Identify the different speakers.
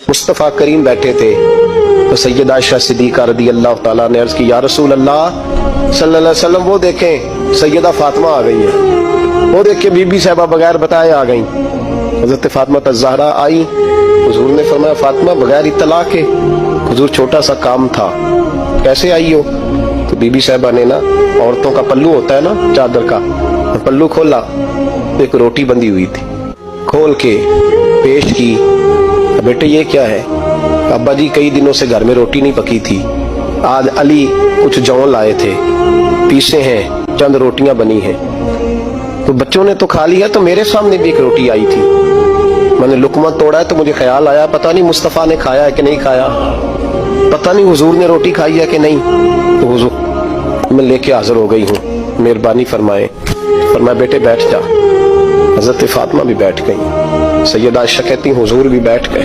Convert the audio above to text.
Speaker 1: मुस्तफ़ा करीम बैठे थे तो सैयदा आयशा सिद्दीक़ा रज़ी अल्लाह ताला ने अर्ज़ की, या रसूल अल्लाह सल्लल्लाहु अलैहि वसल्लम, वो देखें सैयदा फातिमा आ गई है, वो देख के बीबी साहबा बगैर बताए आ गई। हज़रत फातिमा ज़हरा आई, हुज़ूर ने फरमाया फातिमा बगैर इत्तला के, हुज़ूर छोटा सा काम था, कैसे आई हो? तो बीबी साहबा ने ना, औरतों का पल्लू होता है ना चादर का, पल्लू खोला, एक रोटी बंधी हुई थी, खोल के पेश की। बेटे ये क्या है? अब्बा जी कई दिनों से घर में रोटी नहीं पकी थी, आज अली कुछ जौ लाए थे, पीसे हैं, चंद रोटियां बनी हैं, तो बच्चों ने तो खा लिया, तो मेरे सामने भी एक रोटी आई थी, मैंने लुकमा तोड़ा है तो मुझे ख्याल आया पता नहीं मुस्तफ़ा ने खाया है कि नहीं खाया, पता नहीं हुजूर ने रोटी खाई है कि नहीं, तो हुजूर मैं लेके हाजिर हो गई हूँ, मेहरबानी फरमाए। फरमाया बेटे बैठ जा। हज़रत फातिमा भी बैठ गई। सैयदा आयशा कहती हुजूर भी बैठ गए।